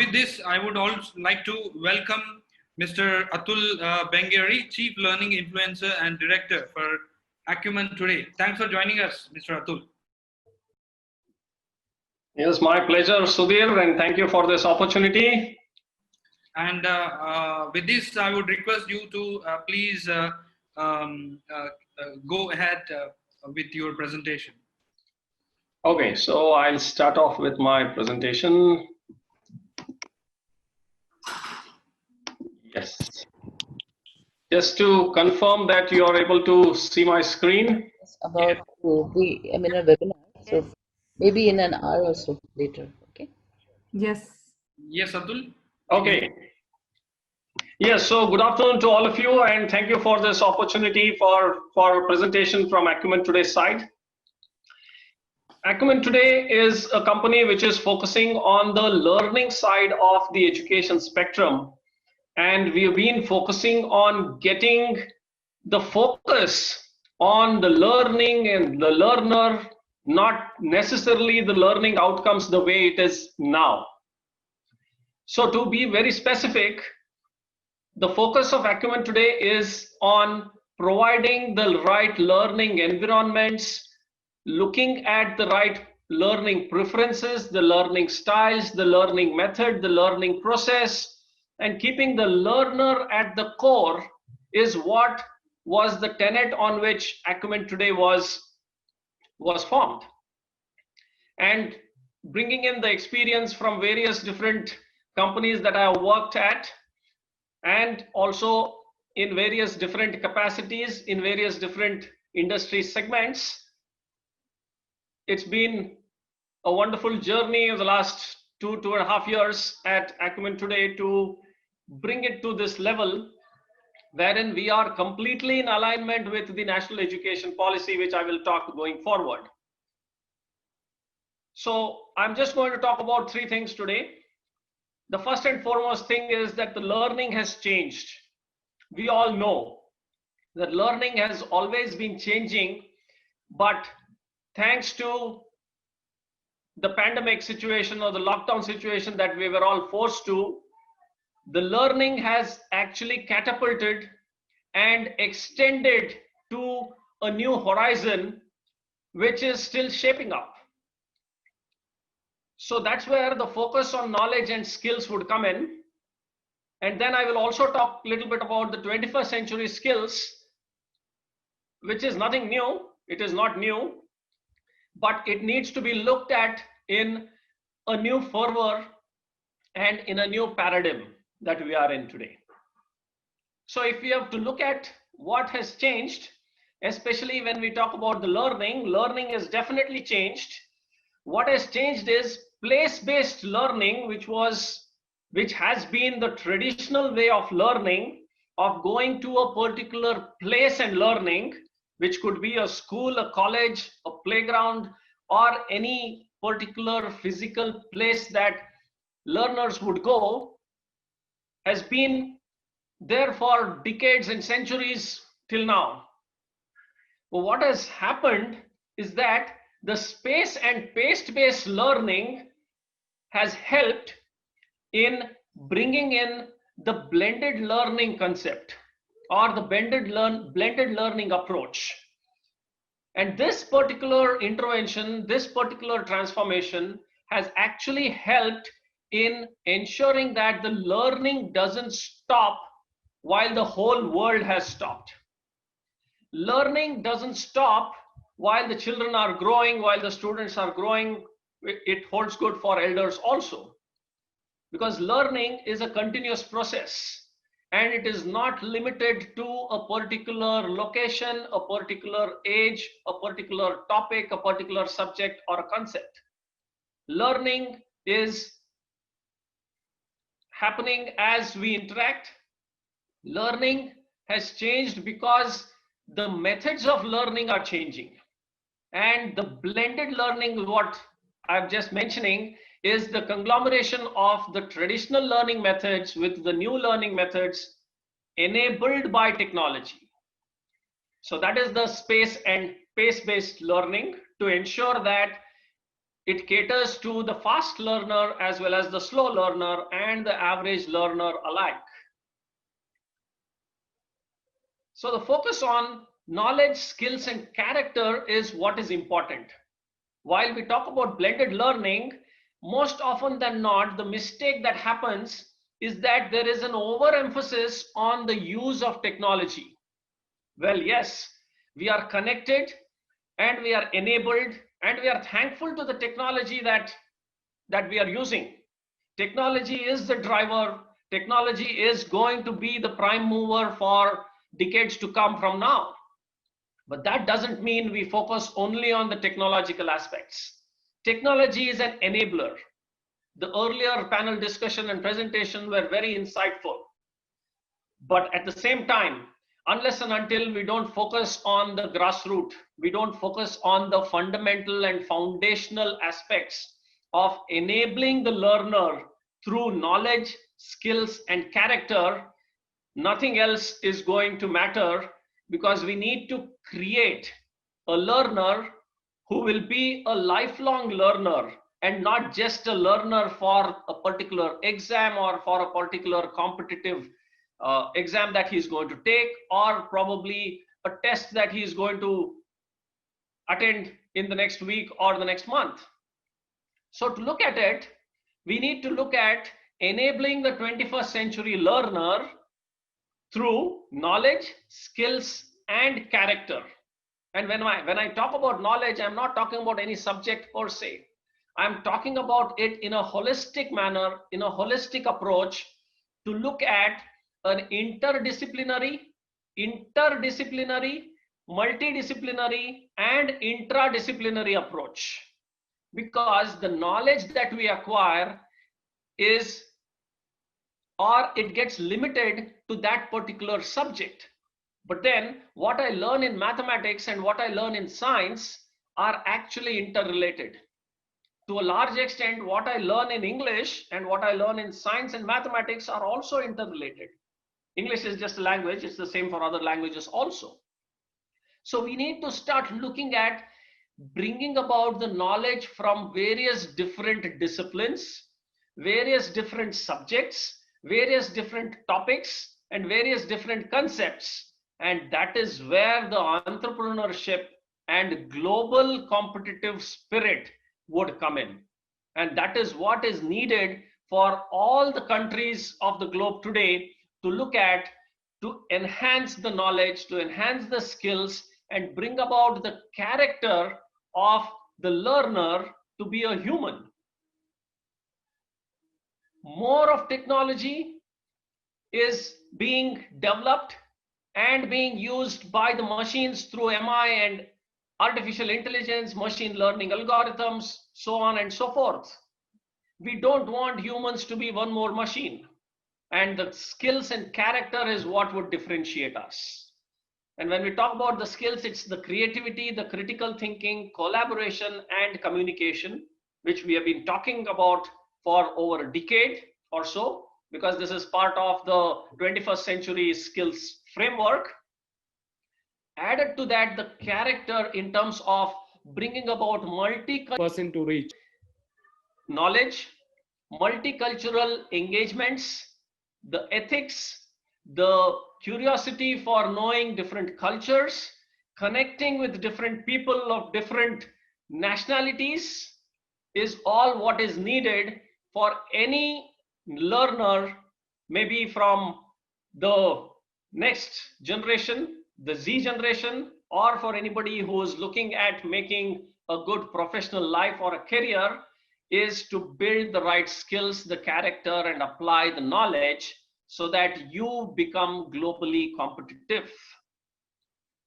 with this, I would also like to welcome Mr. Atul Bengeri, Chief Learning Influencer and Director for Acumen Today. Thanks for joining us, Mr. Atul. Yes, my pleasure, Sudhir, and thank you for this opportunity. And with this, I would request you to please go ahead with your presentation. Okay, so I'll start off with my presentation. Yes. Just to confirm that you are able to see my screen. About the webinar, so maybe in an hour or so later. Okay. Yes, Atul. Okay. Yes, so good afternoon to all of you, and thank you for this opportunity for presentation from Acumen Today side. Acumen Today is a company which is focusing on the learning side of the education spectrum, and we have been focusing on getting the focus on the learning and the learner, not necessarily the learning outcomes the way it is now. So to be very specific, the focus of Acumen Today is on providing the right learning environments, looking at the right learning preferences, the learning styles, the learning method, the learning process, and keeping the learner at the core is what was the tenet on which Acumen Today was formed. And bringing in the experience from various different companies that I have worked at, and also in various different capacities, in various different industry segments. It's been a wonderful journey of the last 2.5 years at Acumen Today to bring it to this level wherein we are completely in alignment with the national education policy, which I will talk going forward. So I'm just going to talk about 3 things today. The first and foremost thing is that the learning has changed. We all know that learning has always been changing, but thanks to the pandemic situation or the lockdown situation that we were all forced to, the learning has actually catapulted and extended to a new horizon, which is still shaping up. So that's where the focus on knowledge and skills would come in. And then I will also talk a little bit about the 21st century skills, which is nothing new. It is not new, but it needs to be looked at in a new fervor and in a new paradigm that we are in today. So if we have to look at what has changed, especially when we talk about the learning has definitely changed. What has changed is place-based learning, which has been the traditional way of learning, of going to a particular place and learning, which could be a school, a college, a playground, or any particular physical place that learners would go, has been there for decades and centuries till now. But what has happened is that the space and pace-based learning has helped in bringing in the blended learning concept or the blended learning approach. And this particular intervention, this particular transformation has actually helped in ensuring that the learning doesn't stop while the whole world has stopped. Learning doesn't stop while the children are growing, while the students are growing. It holds good for elders also, because learning is a continuous process and it is not limited to a particular location, a particular age, a particular topic, a particular subject or a concept. Learning is happening as we interact. Learning has changed because the methods of learning are changing, and the blended learning, what I'm just mentioning, is the conglomeration of the traditional learning methods with the new learning methods enabled by technology. So that is the space and pace-based learning, to ensure that It caters to the fast learner as well as the slow learner and the average learner alike. So the focus on knowledge, skills, and character is what is important. While we talk about blended learning, most often than not, the mistake that happens is that there is an overemphasis on the use of technology. Well, yes, we are connected and we are enabled and we are thankful to the technology that we are using. Technology is the driver. Technology is going to be the prime mover for decades to come from now. But that doesn't mean we focus only on the technological aspects. Technology is an enabler. The earlier panel discussion and presentation were very insightful. But at the same time, unless and until we don't focus on the grassroots, we don't focus on the fundamental and foundational aspects of enabling the learner through knowledge, skills, and character, nothing else is going to matter, because we need to create a learner who will be a lifelong learner and not just a learner for a particular exam or for a particular competitive exam that he's going to take, or probably a test that he's going to attend in the next week or the next month. So to look at it, we need to look at enabling the 21st century learner through knowledge, skills, and character. And when I talk about knowledge, I'm not talking about any subject per se. I'm talking about it in a holistic manner, in a holistic approach, to look at an interdisciplinary, multidisciplinary, and intradisciplinary approach. Because the knowledge that we acquire is, or it gets limited to that particular subject. But then what I learn in mathematics and what I learn in science are actually interrelated. To a large extent, what I learn in English and what I learn in science and mathematics are also interrelated. English is just a language, it's the same for other languages also. So we need to start looking at bringing about the knowledge from various different disciplines, various different subjects, various different topics, and various different concepts. And that is where the entrepreneurship and global competitive spirit would come in. And that is what is needed for all the countries of the globe today to look at, to enhance the knowledge, to enhance the skills, and bring about the character of the learner to be a human. More of technology is being developed and being used by the machines through MI and artificial intelligence, machine learning algorithms, so on and so forth. We don't want humans to be one more machine. And the skills and character is what would differentiate us. And when we talk about the skills, it's the creativity, the critical thinking, collaboration, and communication, which we have been talking about for over a decade or so, because this is part of the 21st century skills framework. Added to that, the character in terms of bringing about person to reach knowledge, multicultural engagements, the ethics, the curiosity for knowing different cultures, connecting with different people of different nationalities is all what is needed for any learner, maybe from the next generation, the Z generation, or for anybody who is looking at making a good professional life or a career, is to build the right skills, the character, and apply the knowledge so that you become globally competitive.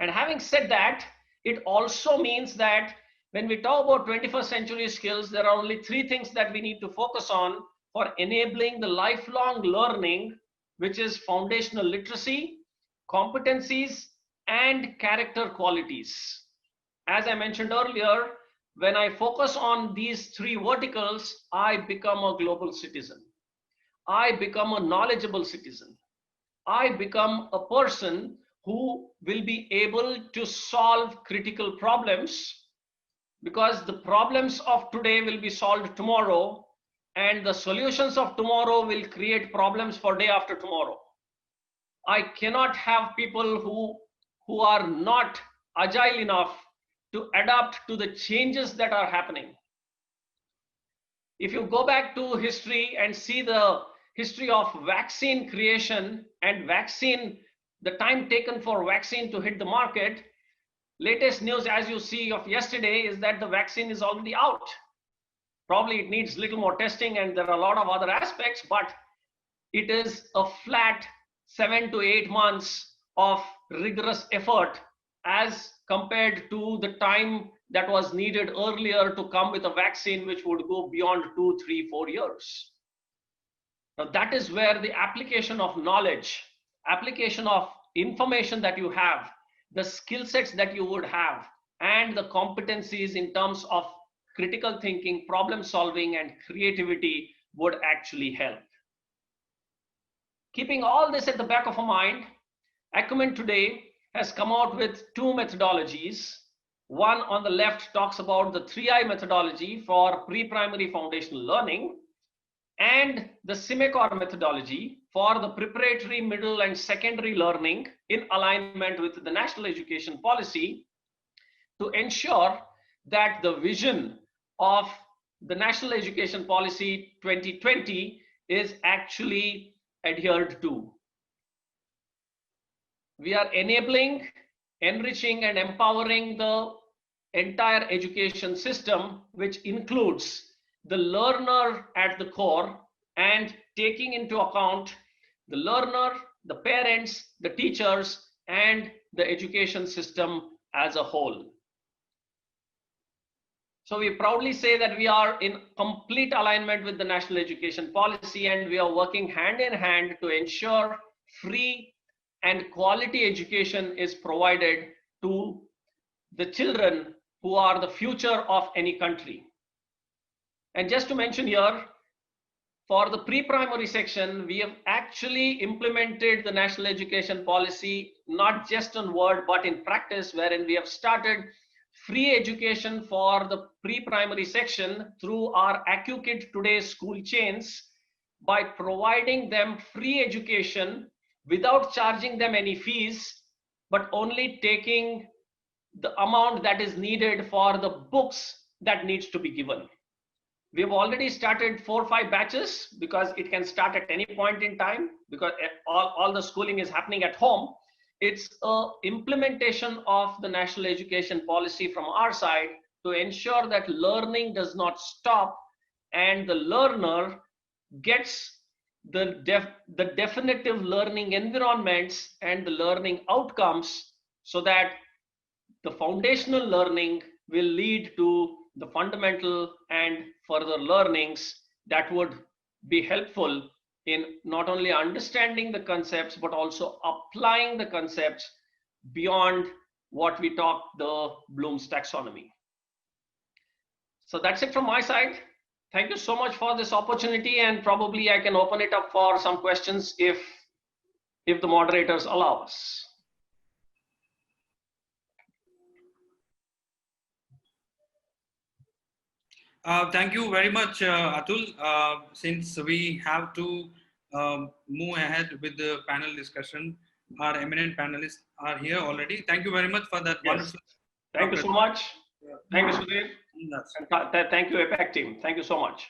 And having said that, it also means that when we talk about 21st century skills, there are only 3 things that we need to focus on for enabling the lifelong learning, which is foundational literacy, competencies, and character qualities. As I mentioned earlier, when I focus on these 3 verticals, I become a global citizen. I become a knowledgeable citizen. I become a person who will be able to solve critical problems because the problems of today will be solved tomorrow, and the solutions of tomorrow will create problems for day after tomorrow. I cannot have people who are not agile enough to adapt to the changes that are happening. If you go back to history and see the history of vaccine creation and the time taken for vaccine to hit the market, latest news as you see of yesterday is that the vaccine is already out. Probably it needs little more testing and there are a lot of other aspects, but it is a flat 7 to 8 months of rigorous effort as compared to the time that was needed earlier to come with a vaccine which would go beyond 2, 3, 4 years. Now that is where the application of knowledge, application of information that you have, the skill sets that you would have, and the competencies in terms of critical thinking, problem solving, and creativity would actually help. Keeping all this at the back of our mind, Acumen today has come out with 2 methodologies. One on the left talks about the 3I methodology for pre-primary foundational learning, and the CIMACOR methodology for the preparatory, middle, and secondary learning in alignment with the National Education Policy to ensure that the vision of the National Education Policy 2020 is actually adhered to. We are enabling, enriching, and empowering the entire education system, which includes the learner at the core and taking into account the learner, the parents, the teachers, and the education system as a whole. So we proudly say that we are in complete alignment with the National Education Policy, and we are working hand in hand to ensure free and quality education is provided to the children who are the future of any country. And just to mention here, for the pre-primary section, we have actually implemented the National Education Policy, not just on word, but in practice, wherein we have started free education for the pre-primary section through our AcuKid Today school chains by providing them free education without charging them any fees, but only taking the amount that is needed for the books that needs to be given. We have already started 4 or 5 batches because it can start at any point in time because all the schooling is happening at home. It's an implementation of the National Education Policy from our side to ensure that learning does not stop and the learner gets the definitive learning environments and the learning outcomes so that the foundational learning will lead to the fundamental and further learnings that would be helpful in not only understanding the concepts, but also applying the concepts beyond what we talk the Bloom's taxonomy. So that's it from my side. Thank you so much for this opportunity, and probably I can open it up for some questions if the moderators allow us. Thank you very much, Atul. Since we have to move ahead with the panel discussion, our eminent panelists are here already. Thank you very much for that. Yes. Wonderful. Thank you so much. Thank you, Sudhir. Yes. And thank you, APAC team. Thank you so much.